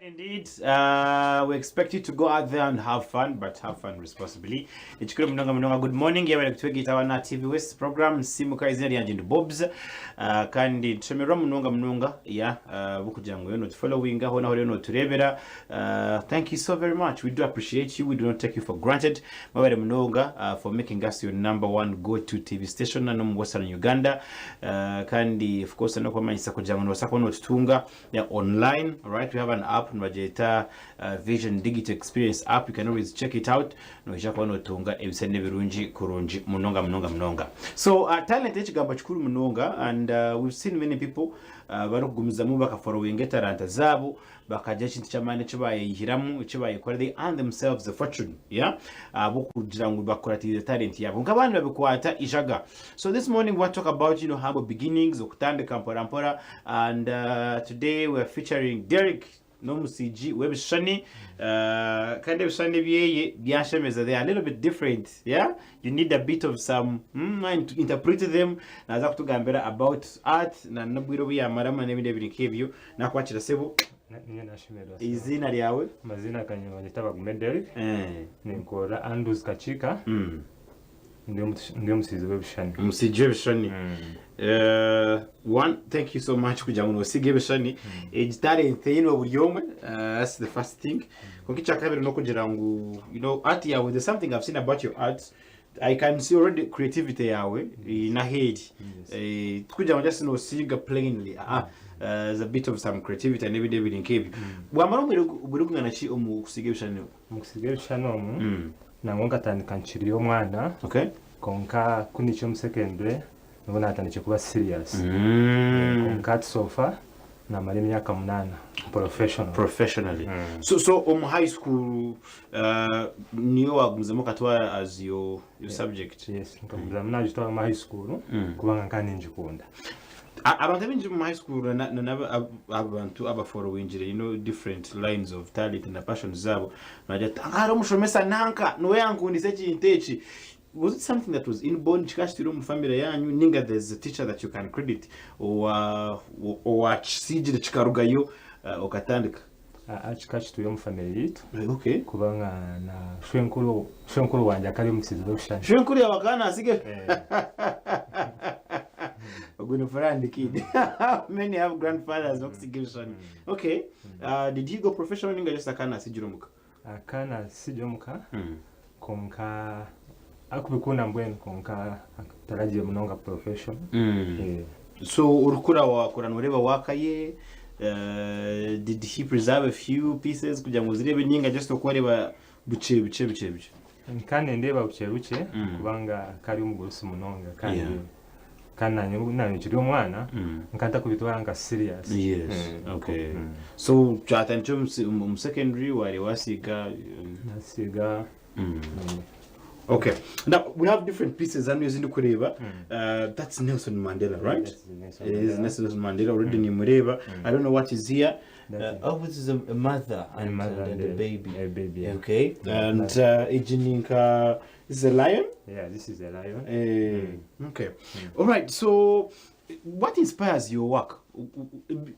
Indeed, we expect you to go out there and have fun, but have fun responsibly. Echikuru munonga good morning. Yewe kutwegita wana TV West program Sisiimuka izina lyange ndi Bobs. Kandi tusemerwa munonga ya bukugira ngo not following aho naho rero turebera. Thank you so very much. We do appreciate you. We do not take you for granted. Mabere munonga for making us your number one go-to TV station no Western Uganda. Kandi of course no kwamanyisa kugira ngo wasako no tutunga ya online. All right, we have an app Majeta Vision Digital Experience app. You can always check it out. No ijakwa tunga ebisende birungi kurungi munonga. So talent ekigamba kikuru munonga, and we've seen many people barugumiza mu following talent zabo bakaje kintu cyamane kibayihiramu kibayikora, they earn themselves a fortune, yeah, kugira ngo bakora talent yabo nk'abandi babikwata ijaga. So this morning we want to talk about humble beginnings, okutandika mpora, and today we are featuring Derrick Omusiigi webishani kind of shani byeye byashemeza. They are a little bit different, yeah. You need a bit of some mind to interpret them. Naza kutugambira about art na nabwiro byamarama n'ebindi bikebyo nakwakira sebo izina lyawe mazina kanywa Derrick Derrick nikora Andrews Kakiika Ndyamusiimanta webishani Omusiigi webishani. One, thank you so much kugira ngo osige bishani talent buri yomwe. That's the first thing. Konkicha kabiri no kugira ngo art yawe, there's something I've seen about your art. I can see already creativity yawe na head. Kugira ngo just no siga plainly. There's a bit of some creativity and everyday in cave. Bwamara buri kungana chi omusige bishani. Omusige bishani nangonga tandika nchiriyo mwana. Okay. Konka kunicho secondary nubona atandike kuba serious. Konka sofa na mali myaka 8 professionally. So high school niyo wagumzemo katwa as your subject. Yes, nkamuzamo najitwa high school kubanga nkani njikunda. Abantu benshi mu high school abantu abafollowing different lines of talent and passion zabo najya ngaro mushomesa nanka no yankundise kintechi. Was it something that was inborn chikashitiro mu family yanyu ninga there's a teacher that you can credit or chijire chikarugayo okatandika chikashitiro mu family yitu? Okay, kubanga na shwenkuru wanje akali omusizi webishani. Shwenkuru yabakana asige kid. Many have grandfathers oxygation. Okay. Did he go professional ninga just akana sijiromuka? Akana sijiromuka. Konka akubikunda mbweni konka tarajiye munonga profession. So urukura wakora noreba wakaye, did he preserve a few pieces kugira ngo zirebe ninga just okwareba buce. Nkane ndeba buce kubanga kari umugorosi munonga kandi kana nanyukiri umwana nkanta kubitwara nga serious. Yes. Okay. So chatancho mu secondary wari wasiga nasiga. Okay. Now we have different pieces and we're kureba. That's Nelson Mandela, right? Yes, Nelson Mandela already ni mureba. I don't know what is here. This is a mother and a baby. A baby. Yeah. Okay. And Ejininka is a lion? Yeah, this is a lion. Okay. All right. So what inspires your work?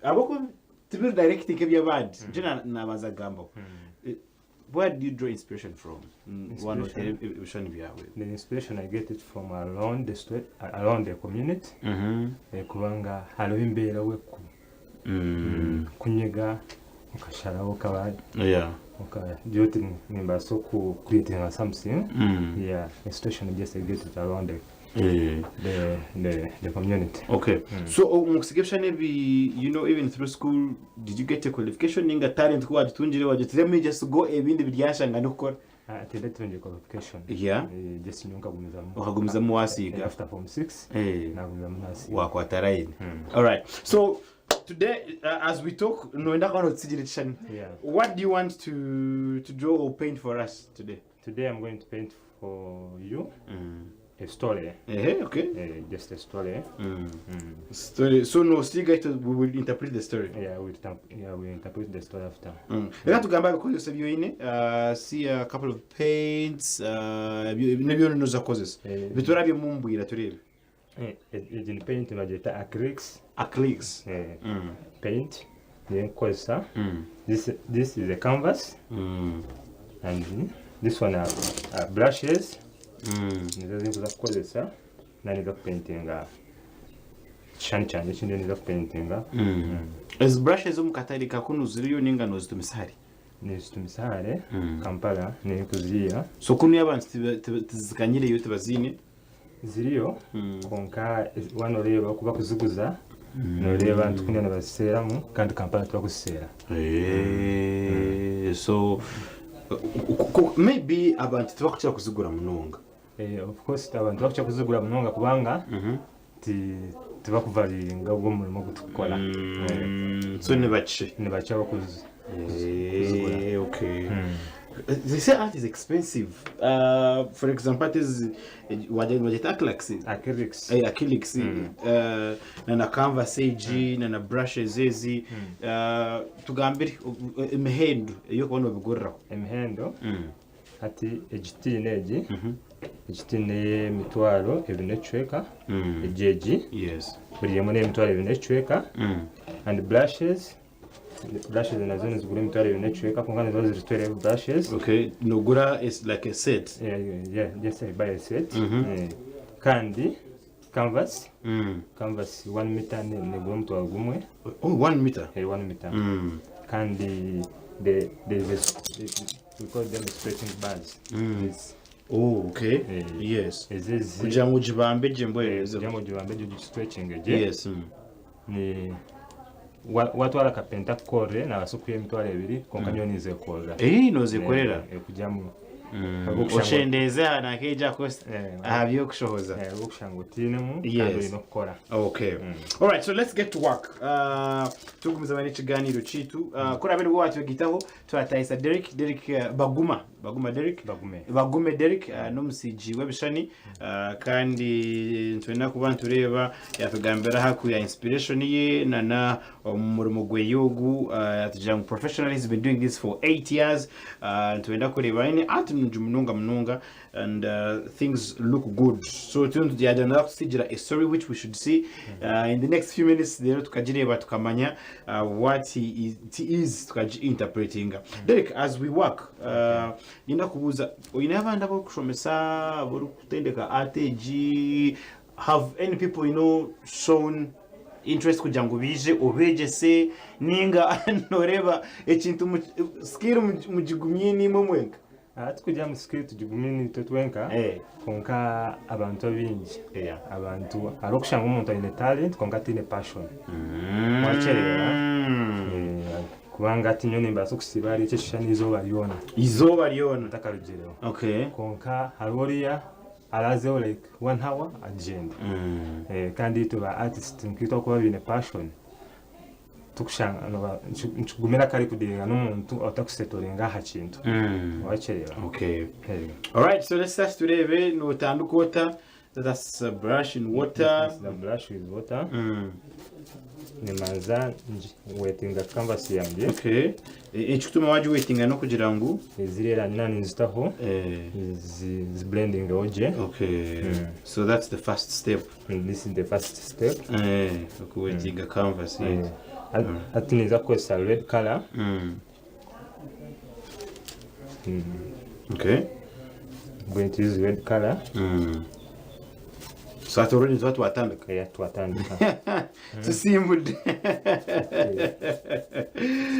Abako to directing your bad. Jina na mazagambo. Where do you draw inspiration from? One of the inspiration I get it from around the street, around the community. Kubanga haloimbera weku. Kunyega ukasharaho kabali. Yeah. Okay. Duty nimba so ku creating something. Yeah. Inspiration just I get it around the community. Okay. So musigeshane even through school, did you get a qualification ninga talent kwa tunjire waje let me just go ebindi biryashanga nokora ateletonje qualification? Yeah. Just nyunga gumizamo wasiga after form 6 na gumizamo nasi wa taraini. All right. So today as we talk noenda kana tsigirishani. What do you want to draw or paint for us today? Today I'm going to paint for you a story. Okay. Just a story. Story. So no stiga we will interpret the story. Yeah, we interpret the story after. Natugambira ko yose byoine see a couple of paints nebyo no zakozes. Biturabye mumbwira turebe. In paint majeta acrylics. Acrylics. Paint. nkozesa. This is a canvas. And this one are brushes. Nizo zinkuza kukozesa. Naniza kupaintinga. Cyane ikindi niza kupaintinga. As brushes omukatari kakuno ziriyo n'ingano zitumisari. Nizitumisare Kampala ni kuziya. So kunu y'abantu tizikanyire yo tebazine. Ziriyo konka wanoreba kuba kuziguza. Noreba ntukunya nabaseramu kandi Kampala twakusera. So maybe abantu tubakukira kuzigura munonga. Of course abantu bakukira kuzigura munonga kubanga tibakuvaliringa ubwo murimo gutukora. So ne bace bakuzi. Okay. They say art is expensive. For example, it is what acrylics. Acrylics. Na canvas egi, na brushes ezi. Tugambira emihendo yo kubona bigorraho. Emihendo. Ati egitine emitwaro 2 ejeji. Yes. Buri yemo emitwaro 2 and brushes. Brushes nazo nizigura emitwaro 2 kungana nazo zitwere brushes. Okay, nogura is like a set. Yes, I buy a set. Kandi canvas. Canvas 1 meter negura mutwaro gumwe. Oh, 1 meter. 1 meter. Kandi we call them stretching bars. Oh, okay. Yes. Kugira ngo jibambe jemboyerezo. Kugira ngo jibambe stretching. Yes. Ni watu wala kapenta kore na basukuye emitwaro 2 konka nyonize kora. Noze korera. Kujamu. Oshendeze na keja kost. Ahabyo kushohoza. Okushangutinemu kandi no kora. Okay. All right, so let's get to work. Tugumiza bane kiganiro citu. Kora bene watu wegitaho twatayisa Derrick Bagume Derrick n'Omusiigi webishani kandi twena kubantu reba yatugambira hakuya inspiration ye na umurimo gweyogu atujang professionally has been doing this for 8 years. Twenda kureba ine art mununga and things look good. So tuntu yadana kusigira a story which we should see in the next few minutes. Lero tukajireba tukamanya what he is interpreting. Derrick, as we work yenda kubuza oyina abandi abakushomesa bari kutendeka art have any people shown interest kugira ngo bije Obwegyese ninga noreba ekintu skill mujigumye nimo mwenka tukujya mu skill tujigumye ni twenka konka abantu bingi abantu arokushanga umuntu ayine talent konka tine passion wacherera kubanga ati nyoni mbaso kusibari icyo shishani izoba liona takarugero. Okay, konka haroria alaze like 1 hour agenda kandi tuba artist nkito kuba bine passion tukushanga nchugumira kari kudiringa n'umuntu atakusetoringa hakintu wacherera. Okay. All right, so let's start today no tandukota. That's a brush in water. The brush with water. Nimanza wetting the canvas yange. Okay. Ekituma waji wetting no kugira ngo zirera nani nzitaho is blending oje. Okay. So that's the first step. And this is the first step. Wetting a canvas. Atiniza kwesa red color. Okay. I'm going to use red color. So I already thought to attend. Yeah, to attend. Sisiimuka.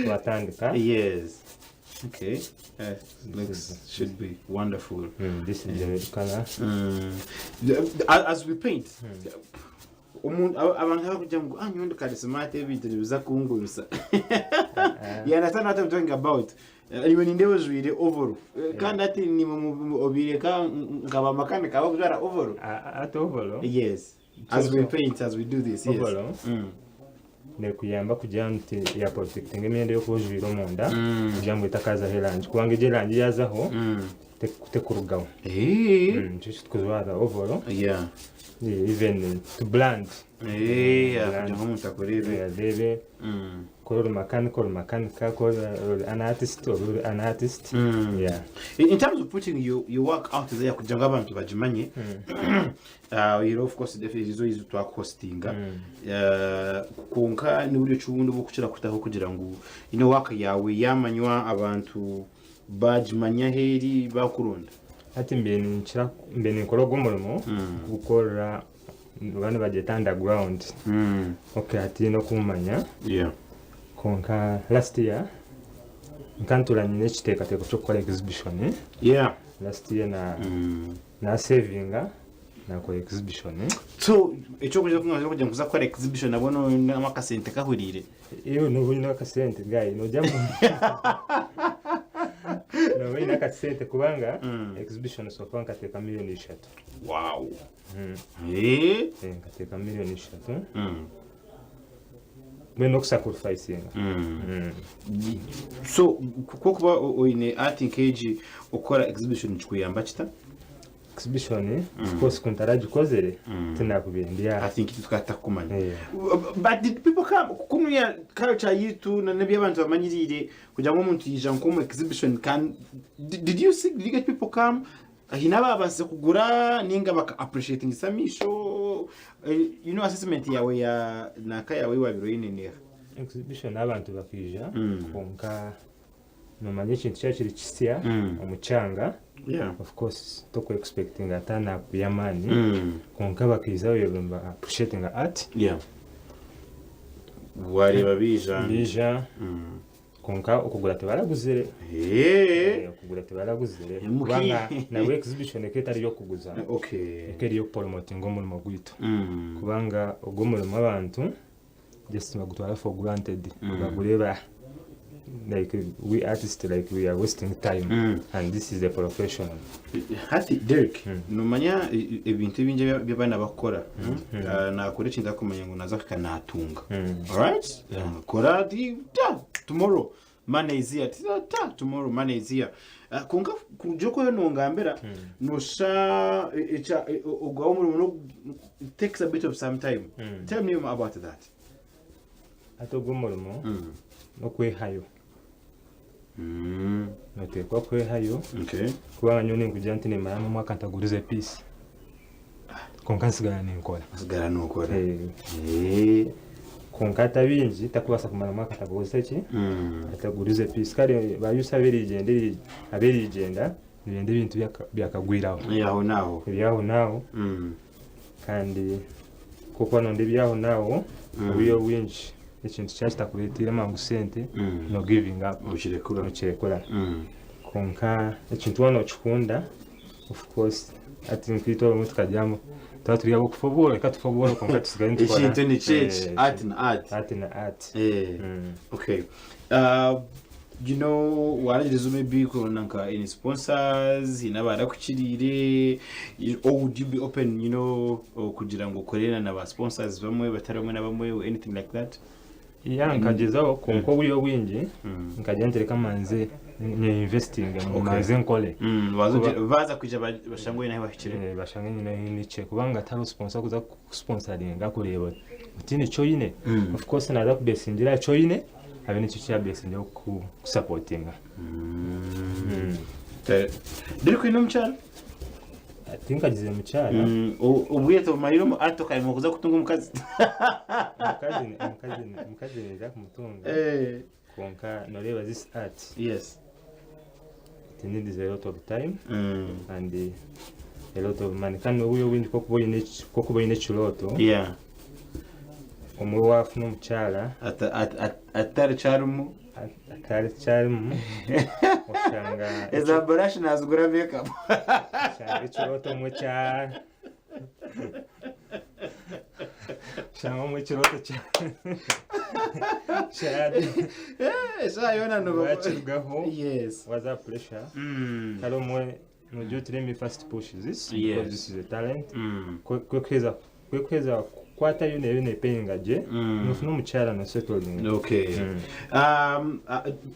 To attend. Yes. Okay. Should be wonderful. This is the red color. As we paint. Abantu bakujya ngo anyundo karismate ebintu biza kungurusa. You understand what I'm talking about? Even in those video over. Can that ni obire ka ngaba makane ka bakuzara over. At over. Yes. As we paint, as we do this. Yes. Ne kuyamba kujya nti ya protecting emyenda yo kujira omonda kujambo itakaza helange kubanga ejelange yazaho te kurugaho just kuzwara over. Yeah. Even to blend. Kugira ngo mutakorebe. Debe or mechanical, an artist or an artist. Yeah. In terms of putting your work out there, kujanga abantu bajimanye, you know, of course, definitely is to hostinga. Konka ni buri cyubundi bwo kucira kutaho kugira ngo ino work yawe yamanywa abantu bajimanya heri bakurunda. Ati mbene nkora gumurimo gukora bana bageta underground. Okay, ati no kumanya. Yeah. Konka last year nkantulanye n'ekiteekateeko ky'okukola exhibition. Yeah. Last year na savinga nakola exhibition. So ekyokuja kugira kuza kola exhibition nabono n'amakasente kahurire. Iyo n'obulina akasente guy no jamu. No wina akasente kubanga exhibition so far nkateeka $1 million. Wow. Nkateeka $1 million. When not sacrificing. So kukuba oine art nk'egi okora exhibition chikuyamba chita? Exhibition of course kuntaraji kozere tinakubindia. I think it tukata kumanya. But did people come kumya culture yitu na nabi abantu bamanyirire kugira ngo umuntu yija nko exhibition can did you get people come hinaba baze kugura ninga baka appreciating samisho you know assessment yawe ya naka yawe wabiro yinene exhibition abantu bakija konka nomanye kintu cyakiri kisya omuchanga. Yeah, of course toko expecting atana kuyamani konka bakiza yobamba appreciating art. Yeah, wari babija konka okugura tebaraguzire. Okugura tebaraguzire kubanga nawe exhibition eketari yo kuguza. Okay, ekeri yo promoting omulimo gwitu kubanga ogomulimo abantu just bagutwara for granted bagureba like we artists like we are wasting time and this is a professional. Hati Derrick numanya ebintu binje byabana bakora na kore chinda kumanya ngo naza kanatunga. All right, kora tomorrow money is here. Tomorrow money is here. Konka kujoko yo nongambera no sha ogwa umurimo takes a bit of some time. Tell me about that. Atogomormo no kwehayo. Natekwa kwehayo. Okay. Kuba nyone nkujya ne mara mu mwaka ntagurize piece. Konka nsigara n'inkola. Nsigara n'ukora. Konka tabinji takubasa kumara mu mwaka ntagurize ki? Atagurize piece kare bayusa aberi igenda bindi bintu byakagwiraho. Yaho naho. Kandi kuko nonde byaho naho ubiyo winji. Ikintu cyashita kuretira mangu sente no giving up uchirekura konka ikintu wano chikunda of course ati nkito mu tukajyamo taturiya bokufobora katufobora konka tusigane tukora ikintu ni change art na art. Okay, you know waragirizo maybe ko nanka any sponsors inabara kuchirire or would you be open, you know, kugira ngo korena na ba sponsors bamwe bataramwe na bamwe anything like that? Yeah, nkagezaho konko buyo wingi nkajyantere kamanze ni investing mu manze nkole baza kuja bashangwe nahe bahikire bashangwe ni che kubanga taro sponsor kuza sponsoring ngakureba utini choine of course naza kubesingira choine abe ni cyo besingira ku supportinga. Derrick ino mchana tinka gize mchana ubwiyeto mayiro atoka mu kuza kutunga umukazi mukazi nza kumutunga konka noreba this art. Yes, it needs a lot of time and a lot of money. Kan uyo windi kokubo ine chiloto. Yeah, omwe wafu no mchala atari charumu oshanga eza brush nazugura makeup shanga chiloto mwe cha shanga mwe chiloto cha shadi yona no bachirugaho. Yes, was a pressure kalo mwe no just let me first push this because this is a talent kwekeza kwata yone payinga je no mucyara na settling. Okay,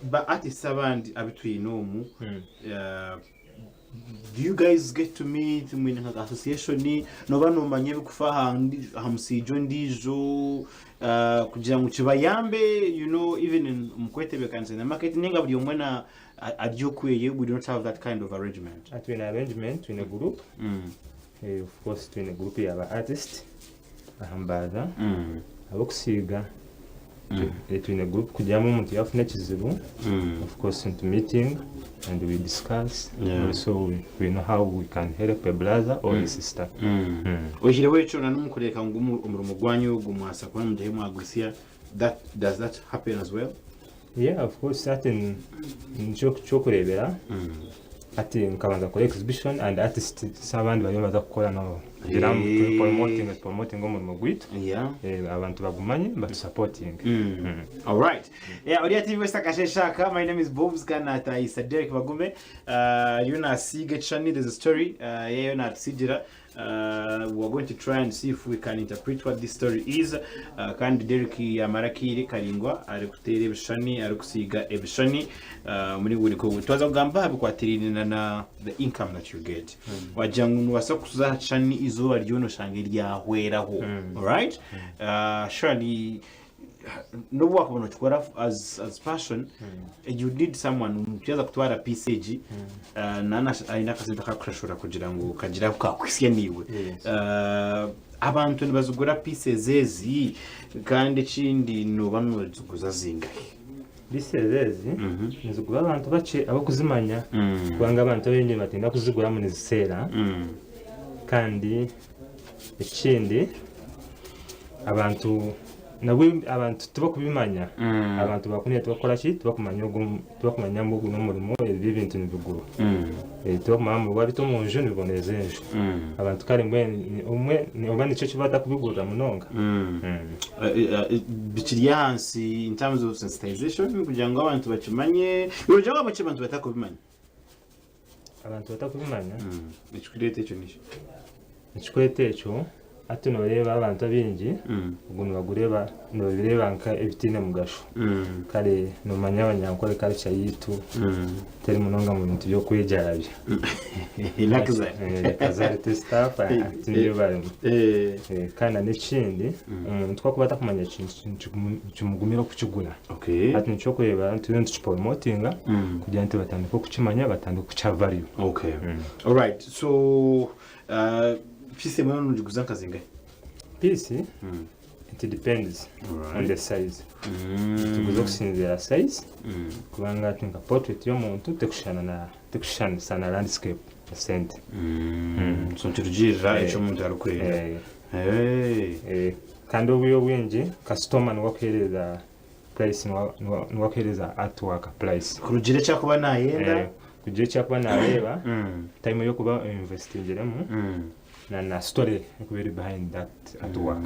but artists abandi abitwinomu do you guys get to meet in an association no bano manye bikufa hamusijo ndijo kugira ngo kibayambe you know even in Mukwetebe kanse na market ninga buri umwana adyokweye we don't have that kind of arrangement at an arrangement in a group of course in a group ya artist ahambaza abokusiga in a group kujyamu umuntu yafuna kizibu of course into meeting and we discuss so we know how we can help a brother or a sister ojire wecho na numukureka ngo umurumo gwanyu gumwasa kwa muje mwagusya that does that happen as well yeah of course certain chokurebera ati nkabanza kora exhibition and artist sabandi bari baza gukora no promoting umurimo gwitu abantu bagumanye but supporting all right yeah audio tv West Agacencwire. My name is Bobs Gad Abaho. Derrick Bagume yuna sige chani there's a story yuna sigira we're going to try and see if we can interpret what this story is kandi Derrick yamarakire karingwa ari kutere ebishani ari kusiga ebishani muri buri ko twaza kugamba habikwatirina na the income that you get wajangu wasa kuza chani izuba ryono shange ryahweraho all right surely no work on chukora as passion you need someone ukiza kutwara PCG nana aina kasita kakrashura kugira ngo kagira kwakwisiye niwe abantu nibazugura pieces ezi kandi kindi no bamwe zuguza zingahe bisezezi nizugura abantu bace abo kuzimanya kwanga abantu benye batinda kuzigura mu nizisera kandi ikindi abantu nawe abantu tuba kubimanya abantu bakuniye tubakora ki tubakumanya mbugu no murimo ibi bintu nibiguru tuba mu wabito mu nje nibonezeje abantu kare umwe ni obandi cyo kibata kubigura munonga bikiri hansi in terms of sensitization kugira ngo abantu bakimanye urujo abantu batakubimanya abantu batakubimanya ikikurete cyo nisho ikikurete cyo ati no reba abantu abingi uguntu bagureba no bireba nka ebitine mugasho kare no manyabanya nkore kare chayitu teri munonga mu bintu byo kwejarabya kazari testaff ati niyo bari kana n'ikindi umuntu twakubata kumanya cyumugumira kukigura ati nico kureba ntibintu promotinga kugira ngo batandike kukimanya batandike kucha value all right so Pisi mwana nujiguza kazinga? Pisi? It depends on the size. Tuguza kusinzira size. Kubanga tinka portrait yo muntu tekushana sana landscape sente. So turujira echo muntu arukwera. Kandi obuyo bwenje customer nwakereza price nwakereza artwork price. Kurujire cyakuba nayenda. Kujire cyakuba nareba. Time yo kuba investingiremo. Na story kubiri behind that artwork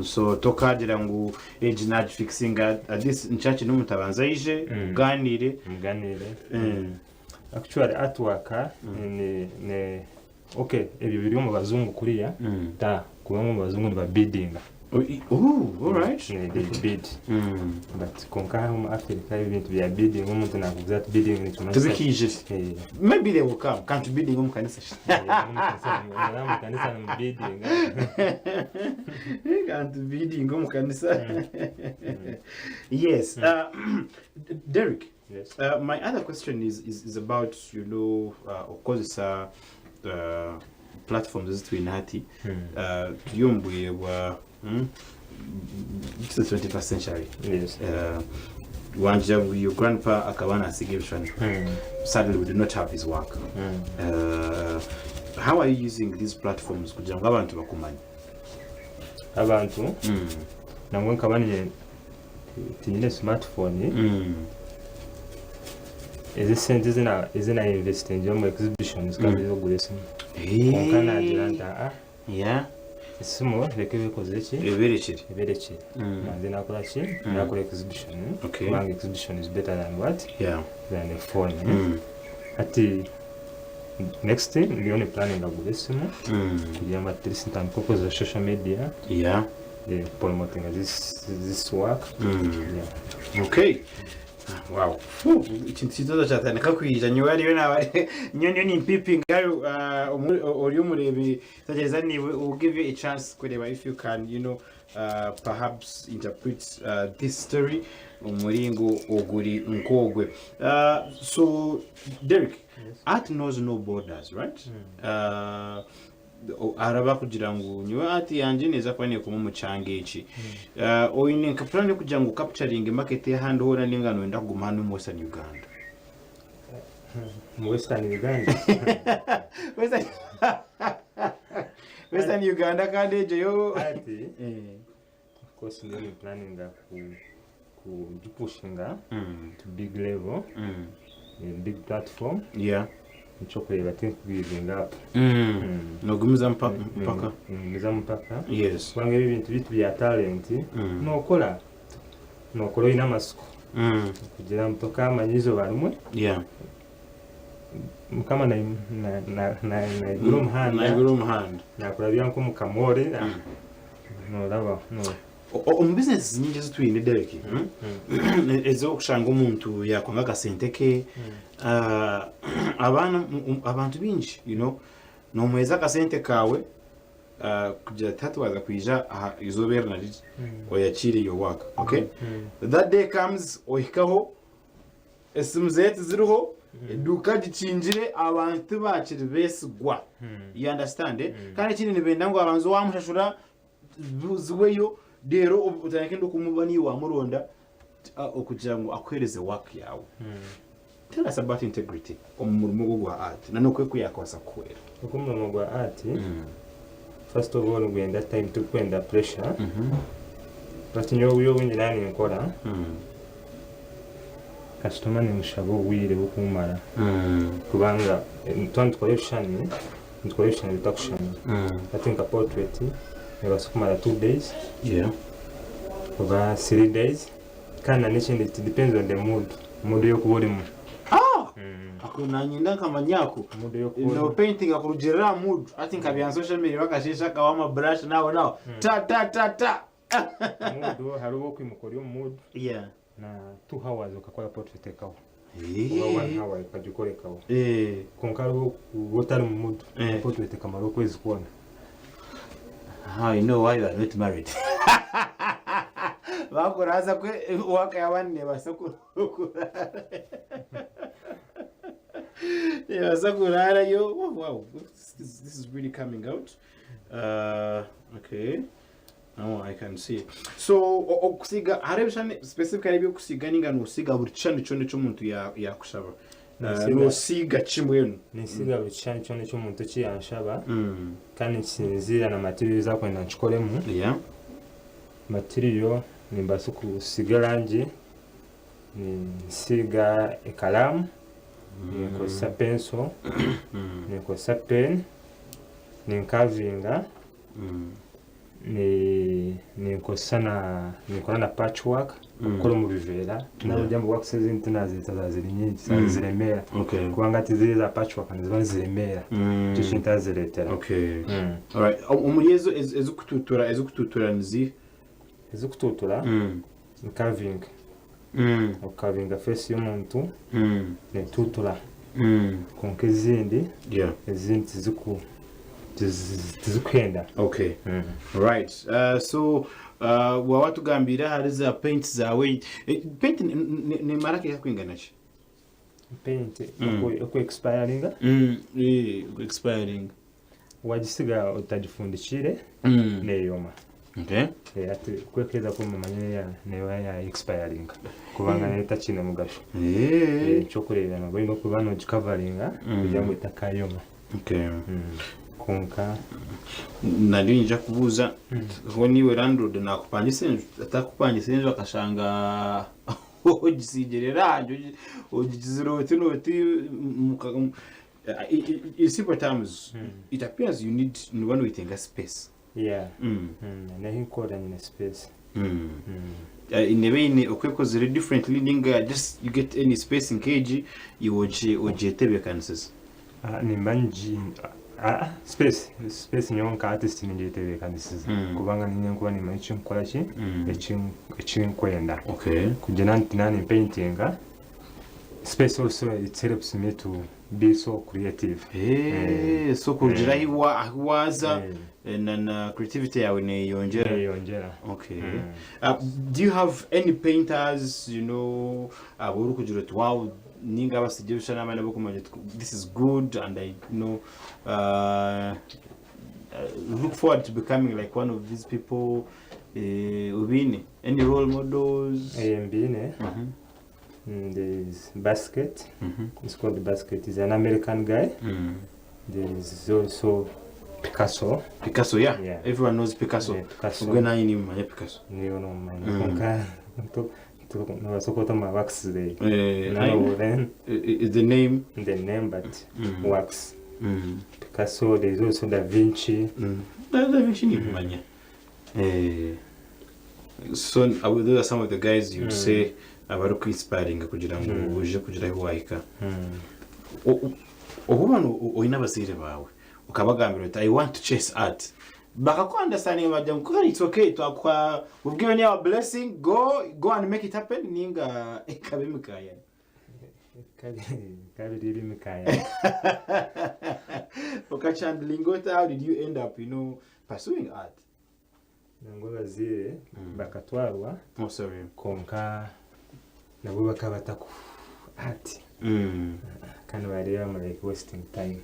so tokagira ngo age fixing at this nchachi no mutabanza ije uganire actually artwork ne okay ebyo biri mu bazungu kuriya ta kuba mu bazungu ni ba bidding all right they bid but konka mu Africa event we are bidding umuntu na exact bidding ni tuma tubikije maybe they will come can't bidding kanisa kanisa na bidding can't bidding kanisa yes Derrick yes my other question is about you know of course it's platforms that we nati tuyombwe wa it's the 21st century. Yes. Your grandpa akabana asigibishana. Sadly, we do not have his work. How are you using these platforms kugira ngo abantu bakumanye? Abantu namwe nkabanye tinyine smartphone izina investing yo mu exhibitions kandi yo guresa. Konkana adiranta yeah. Simo reke bikoze iki eberekire nande nakora ki nakora exhibition one exhibition is better than what than a phone ati next thing we only planning agure simo kugira ngo at time purpose social media promoting this work okay wow ikintu kitoza cyatandika kwija nyowe ariyo nabari nyonyo ni pipping uri umurebi tagereza ni will give you a chance kureba if you can perhaps interpret this story umuringo oguri nkogwe so Derrick, art knows no borders, right? Araba kugira ngo nyowe ati yanje neza kwaniye kuma mucange iki oyine kaplan kugira ngo capturing market ya handi hora ningano wenda kuguma hano mu Western Uganda. Mu Western Uganda Western Uganda kandi yo ati of course ni planning ku pushinga to big level big platform chocolate think building up no gumiza mpaka yes wange ibintu bya talent nokola ina masuku kugira mtoka amanyizo barumwe mukama na groom hand nakurabya nko mukamore no lava no business nyingi zitwine Derrick ezo kushanga umuntu yakonga gasente ke abantu binji no mweza gasente kawe kugira tatuwaza kwija izobera na rije oyakiri yo work okay that day comes ohikaho esimuzete ziruho duka gicinjire abantu bakiri besgwa you understand kandi kindi nibenda ngo abanzo wamushashura zuweyo dero utanekendo kumubani wa muronda okugira ngo akwereze work yawe. Tell us about integrity omurimo gwa art nanokwe kuyakosa kwera okumurimo gwa art first of all we that time to kwenda pressure but nyo winjirani nkora customer ni mushabo wire bukumara kubanga twantukoyeshani bitakushani I think a portrait Kumara 2 days, over 3 days. Kana n'ikindi it depends on the mood yo kuburimu. Akuna nyinda kamanyako no painting akurugera mood I think abya social media bakashisha kawama brush now ta mood harubo kwimukora yo mood na 2 hours ukakora portrait kawo 1 hour ukajukore kawo konkaro wotari mu mood portrait kamaro kwezi kuona. I know why you are not married. Bakuraza kwe waka yabanne basakura. Yeah, sakurara yo. Wow, this is really coming out. Okay. Now I can see. So okusiga harebishane specifically byo kusiga ninga no siga buri cyane cyo muntu yakushaba. No siga chimwenu nisiga bichani cyone cyo muntu ki yaashaba kandi sinzira na material za kwenda nchikolemu material ni basuku siga rangi ni siga ekalamu ni ko pencil ni ko pen ni carvinga ni ko sana ni ko na patchwork kolo mu bivera na jambo wakuseze intinazi ziri nyingi ziremera kubanga tiziriza patchwork kandi ziremera cyo ntaziretera all right umuyezo ezukututura nzi ezukututura carving carving face y'umuntu ne tutura konke zindi ezindi zizukwenda right so Natugambira hariza paint zawe paint ni marake yakwingana ki paint uko expiring expiring wajisiga utajifundishire neyoma ati kwekeza ko mumanye newa ya expiring kubanga neta kine mugasho cyo kureba no bino kubano coveringa kugira ngo itakayoma konka nalinja kubuza ho niwe landlord nakupangise atakupangisenje akashanga ogisigerera ogiziro tinoti in simple terms it appears you need one with a space na hinkora in space in a way okwekozere differently ninga just you get any space in kg you ojetebe kansas ni manji space nyonka artist ningetebe kanisiza kubanga ninyenkuba nimanyi nkola ki ekinkwenda kugena ntinani paintinga space also it helps me to be so creative. So kugira hiwaza na creativity yawe ne yongera. Okay. Do you have any painters, you know, aburu kugira wow ninga basijirusha n'abana bo kumanya this is good, and I look forward to becoming like one of these people? Ubini, any role models? Mbine. There's Basket. It's called Basket. He's an American guy. There's also Picasso. Picasso, yeah. Everyone knows Picasso. Picasso. Picasso. Is the name? The name, but wax. Picasso. There's also Da Vinci. Da Vinci. So those are some of the guys you'd say are inspiring kugira ngo uje kugira hiwaika. Ohubano oinabasire bawe ukabagambira I want to chase art. Baka understanding madam ko it's okay to akwa we've given you a blessing, go and make it happen ninga ekabimikaya. Kabimikaya. Okachandlingota, how did you end up, pursuing art? Nangola zire bakatwarwa konka nabo bakabata ku art kandi bareba like wasting time.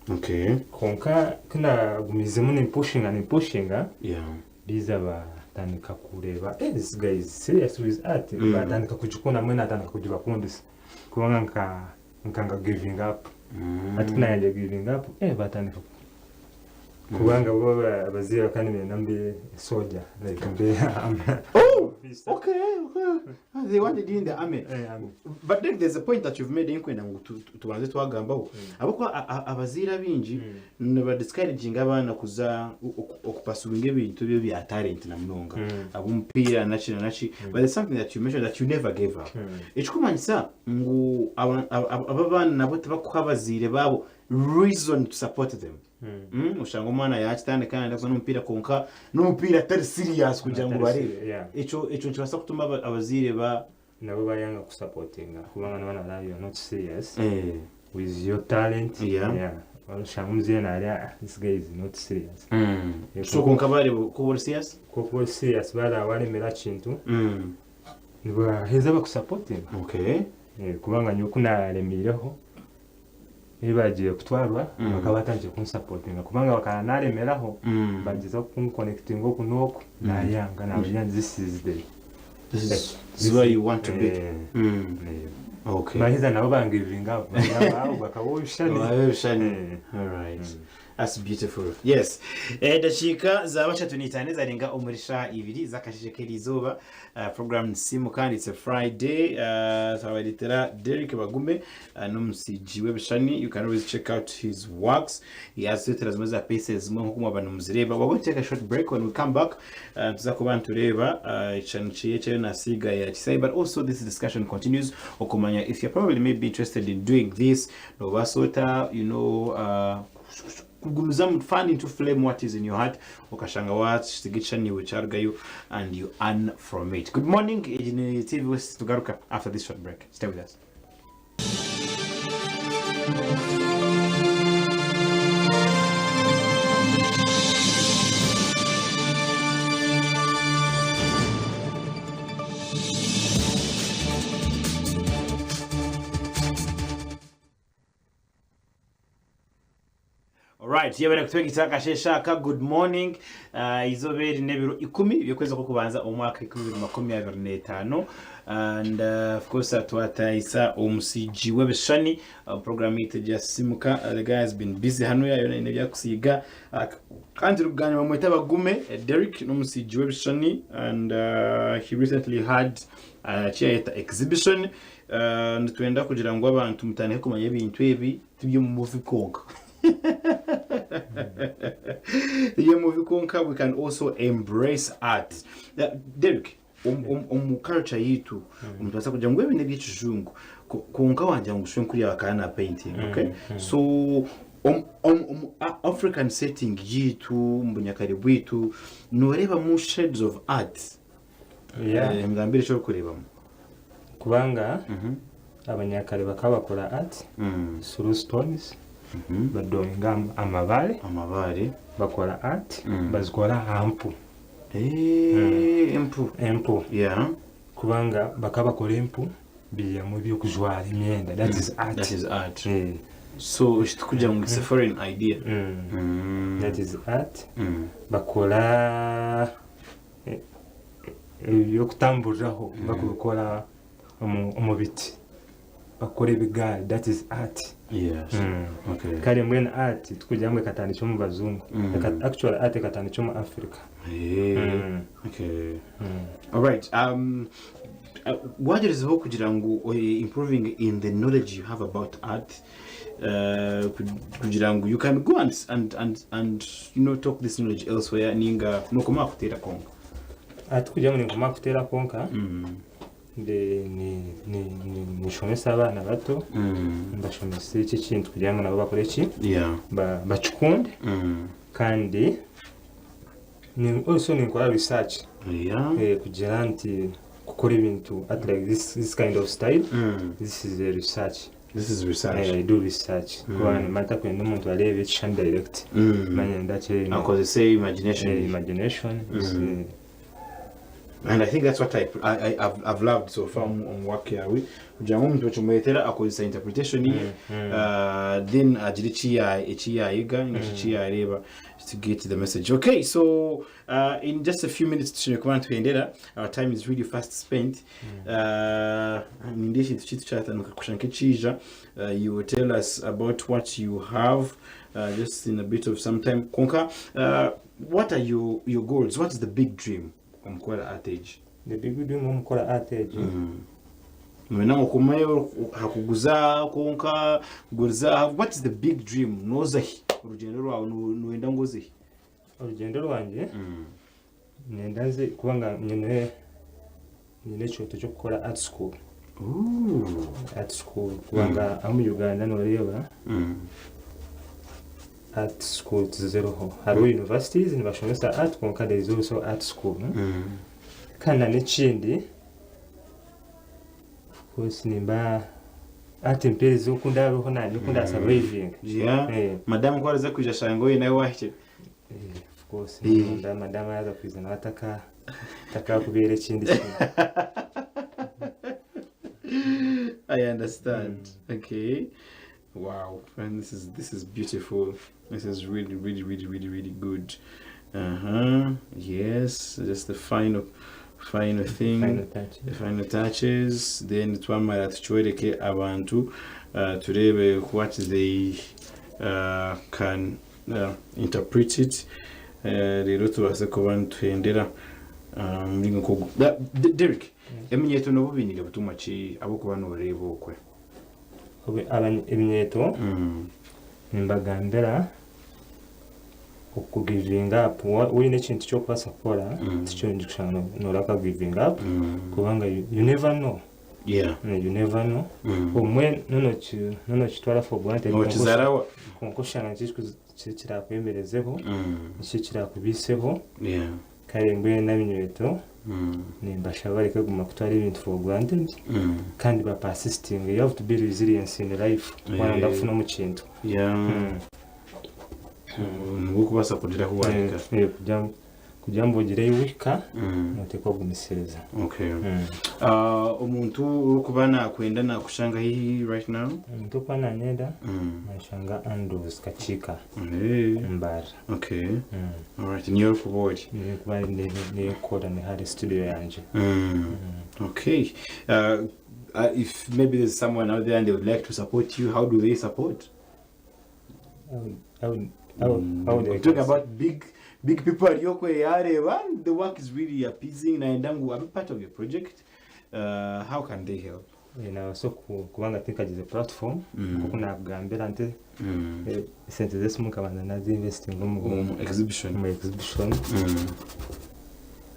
Okay. Konka kuna gumizemo ni pushinga biza batandika kureba this guy is serious with art, batandika kujikona mwena atandika kujibakundisa kubanga nkanga giving up ati kuna yaje giving up batandika kubanga bo abazira kandi nambe soldier like mbe. Okay. They wanted you in the army. But then there's a point that you've made inkwenda ngo tubanze twagambaho abako abazira binji naba discouraging abana kuza okupasuinga ibintu byo bya talent na mnonga abumpira nachi. But there's something that you mentioned that you never gave up. Echikumanyisa ngo ababana nabo tabakubazire babo reason to support them. Ushanga umwana yakitane kandi ndazo n'umupira konka n'umupira atari serious kugira ngo barebe eco kibasa kutuma abazire ba nabo bayanga kusupportinga kubanga n'abana you are not serious with your talent. Ushanga umuzire na this guy is not serious. So konka bari ko serious bala wale mera kintu nibo heza bakusupportinga. Okay. Kubanga nyukuna remireho bagiye kutwarwa bakabatangiye kunsupport kubanga bakanaremeraho bagiza kunconnecting okunoko nayanga nabanya this is where you want to be. Okay. Bahiza nabo bangivinga abo bakawoshani. All right. That's beautiful. Yes. Dashika za wacha tunitane zarenga umurisha ibiri zakashishekera izuba. Program Nsiimuka, it's a Friday. Tawalitera Derrick Bagume n'Omusiigi w'ebishani. You can always check out his works. He has as much as pieces mo nko abantu muzireba. We're going to take a short break. When we come back tuzakuba ntureba ichanuciye cyo nasiga ya Kisai, but also this discussion continues. Okumanya, if you're probably maybe interested in doing this, no basota, kugumizam fan into flame what is in your heart okashanga watch tigicani wichargayo and you earn from it. Good morning, TV West tugaruka after this short break. Stay with us. Right, yabera kutwegita kasheshaka. Good morning. Izoberi nebiro 10 byokweza ko kubanza umwaka 2025 and of course atwataisa Omusiigi w'ebishani program ite Sisiimuka. The guy has been busy hano yayona inebya kusiga kandi ruganya bamwita Bagume Derrick n'Omusiigi w'ebishani and he recently had a exhibition twenda kugira ngo abantu mutane kumanya ibintu ebi tubyo mu movie konka. We can also embrace art. Derrick, culture yitu umutwasa kugira ngo ebine by'ikijungu konka wanje ngusho kuri abakana painting. Okay, so African setting yitu mbunyakari bwitu noreba mu shades of art. Ngambire cyo kureba kubanga abanyakare bakaba bakora art through stones badoinga amabare bakora art bazikora hampu empu yeah kubanga bakaba bakora empu biya mu byo kujwara imyenda that is art so kuja mu foreign idea that is art bakora yo kutamburaho bakubikora mu biti bakora ibigali that is art yes okay kare mwene art tukujyamwe katani cyo mu bazungu actual art katani cyo mu Africa okay all right wagerezeho kugira ngo improving in the knowledge you have about art kugira ngo you can go and you know talk this knowledge elsewhere ninga no koma kutera konka tukujyamwe ni koma kutera konka ni shomesa abana bato ndashomesa iki kintu kujyamwe nabo bakore iki bachukunde kandi ni also ni kwa research kugira nti kukora ibintu at like this kind of style this is a research I do research kwa mata kwenda umuntu arebe chan direct manya ndache because say imagination is and I think that's what I've loved so far on work here with kujango mtu chometera akozesa interpretation then agira yiga ngichiya reba to get the message. Okay, so in just a few minutes tuendera our time is really fast spent nindishi tuchita nukakushanke chija you will tell us about what you have just in a bit of some time konka what are your goals, what is the big dream omukora art age? The big dream omukora art age mwena mukomayo hakuguza konka guza what is the big dream nozahi urugendo rwawe nuwenda ngozi urugendo rwanjye nendaze kubanga nyine cyoto cyo gukora art school kubanga amu Uganda noreba art school zero hari universities ni bashomesa art konka there is also art school kana n'ikindi course nimba art imperizo kundabeho nani kunda surviving madam kwa za kuja shango nawe wache of course madam yaza kwiza nataka kubera ikindi I understand. Okay. Wow, and this is beautiful. This is really good. Yes, just the final thing, the final touches. Then twamara tuchwereke abantu turebe what they can interpret it. Rero tubase kuba twendera mlingo ko Derrick eminyeto no bubinire butuma ki abo kuba no rebo kwe eminyeto nimbagambira okugiving up wine kintu cyo kwasa kora cyo ndikushana noraka giving up kubanga you never know you never know omwe nono kitwala for granted konkoshana kikira kwemerezeho kikira kubiseho kare mbwe naminyeto nimbashaba reka guma kutwara ibintu for granted kandi ba persisting. You have to be resilient in life wanda funa mu kintu nuko kubasa kugira huwarika kujya mbogire yuwika noteko gumisereza. Okay. Omuntu ukubana kwenda na kushanga hii right now omuntu kwana nenda nashanga Andrews Kakiika Mbarara. Okay. All right, in your forward ni koda ni hard studio yanje. Okay. If maybe there's someone out there and they would like to support you, how do they support? I would talk about big people yokwe yareba. The work is really appeasing na endangu a part of your project. How can they help? So kubanga tikagize platform kuko nagambira nte Sisiimuka banazi investing mu exhibition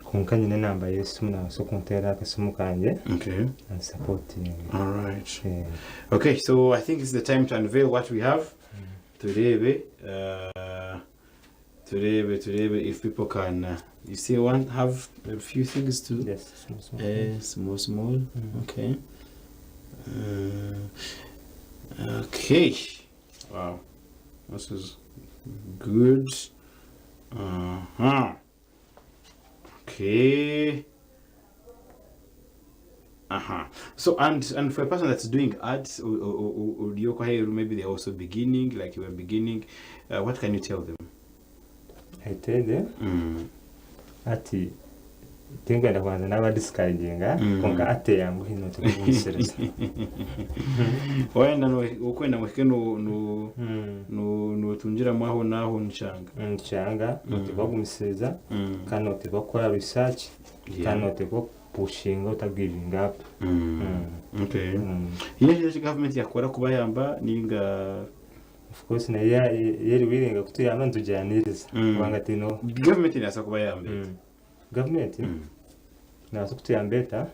kunkanye ne namba yesu na so kontera Sisiimuka anje. Okay. And supporting. All right. Okay, so I think it's the time to unveil what we have. Today if people can you still have a few things to yes small. Small. Okay. Okay. Wow. This is good. Okay. So and for a person that's doing art or maybe they're also beginning, like you were beginning, what can you tell them? I tell them ati tingenda kwanza naba discouraging konka ate yangu hino tukumusiriza wenda ukwenda mweke no tunjira mwaho naho nchanga notiba kumusiriza kandi notiba gukora research kandi notiba pushing out giving up. Okay. Yes, government yakora kuba yamba ninga of course na yeri wiringa kutuyamba ntujyaniriza banga tino government inasa kuba yamba government na kutuyambeta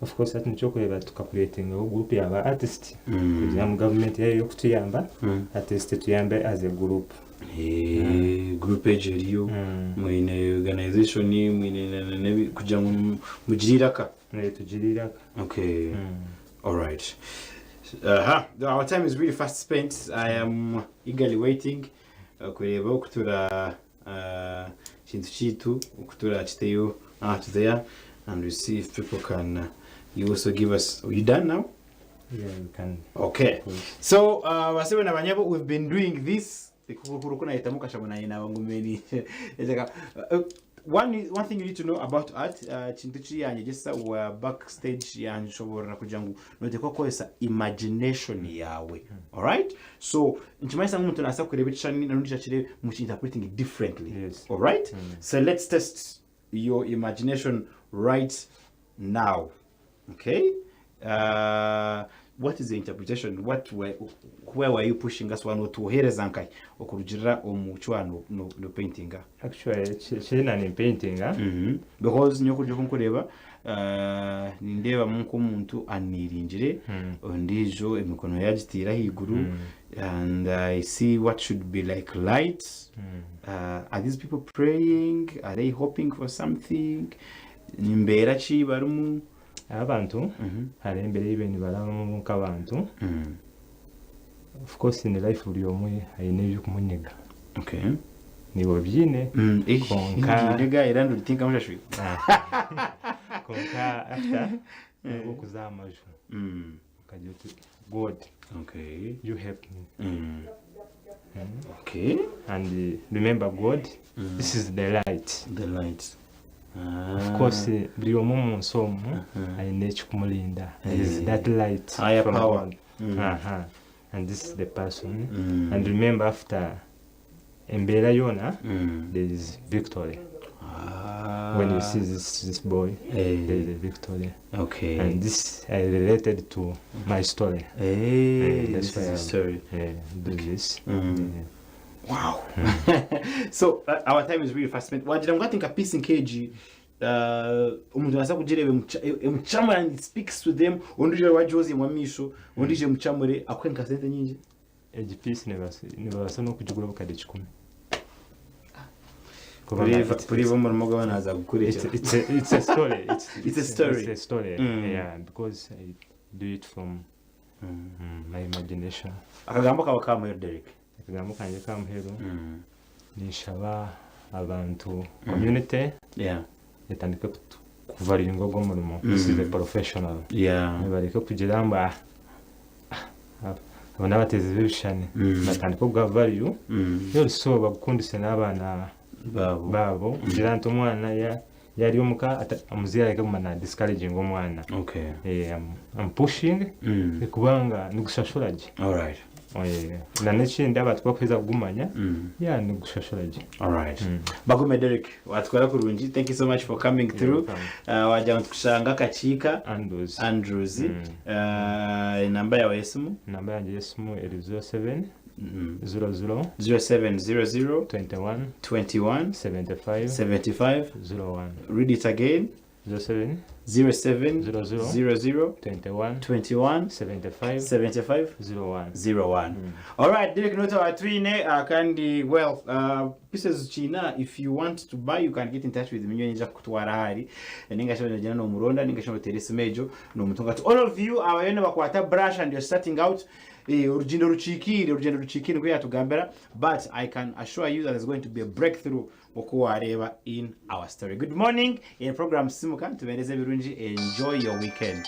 of course ati nicho kweba tukakuletinga group ya artist kugira mu government yayo kutuyamba artist tuyambe as a group. Group ejeriyo mwine organization mwine kugira mugiriraka tugiriraka. Okay. All right. Our time is really fast spent. I am eagerly waiting kureba okutura kintu kitu okutura kiteyo out there and we see if people can you also give us. Are you done now? Yeah, you can. Okay. So wasebe na banyabo, we've been doing this. One thing you need to know about art, chintuchi yanje just we're backstage yanje shobora kujangu notekwa koesa imagination yawe. All right? So nchimaisa umuntu nasa kureba chani na nundisha chire mu interpreting it differently. Yes. All right? So let's test your imagination right now. Okay? What is the interpretation? Where were you pushing us one to here zankai okurujira omuchwano no painting? Actually china ni painting because nyokuje kunkureba nindeba munku muntu anirinjire ondijo emikono yagitira higuru and I see what should be like lights. Are these people praying? Are they hoping for something? Nimbera chi barumu abantu hari imbere y'ibintu baramu kabantu. Of course in the life uri omwe ayine byo kumunyiga. Okay. Nibo byine konka nega irando ritinka mujashwi konka after okuzamaju kajote God. Okay, you help me. Okay, and remember God, this is the light. The light. Of course, buri omu munsomu ayine ekikumulinda. Is that light, higher power. And this is the person. And remember, after Mbarara yona, there is victory. When you see this boy, there is a victory. Okay. And this I related to my story. That's why story. Do this. Wow. So our time is really fast spent. Wagira ngo atinka peace in KG. Umuntu nasa kugirebe muchamura and speaks to them. Ondije wajozi mwamisho, ondije muchamure akwenka sente nyingi. Eji peace ne basa no kujugura bakade 10. Puriva murumoga banaza gukurikira. It's a story. It's a story. It's a story. Yeah, because I do it from my imagination. Akagambo kawa kamwe Derrick. Akagambo kanje kamhero. Nishaba abantu community. Yeah. Yatandika kuvarira ingogo murimo. This is a professional. Yeah. Bareka kugira mba abana bateze bishane. Batandika kugavarira. Yo so bagukundise n'abana babo kugira nto mwana yari omuka amuzira yake kumana discouraging omwana. Okay. I'm pushing kubanga nigushashuraje. All right. Na n'ekindi abatwakweza kugumanya nigushashuraje. All right. Bagume Derrick, watwara kurungi. Thank you so much for coming through. Wajya kushanga Kakiika Andrews. Namba yawe yesimu? Namba yanjye yesimu 07 00 0700 21 75 75 01. Read it again. 07 07 00 00 21 21 75 75 01 01. Alright, Derek Nota wa twine kandi pieces china, if you want to buy you can get in touch with me nja kutwara hari ninga shobora jana no muronda ninga shobora terese mejo no mutunga to all of you abayene bakwata brush and you're starting out urugendo rucikire kwe Natugambira, but I can assure you that there's going to be a breakthrough okuwareba in our story. Good morning in program Sisiimuka tubereze birungi, enjoy your weekend.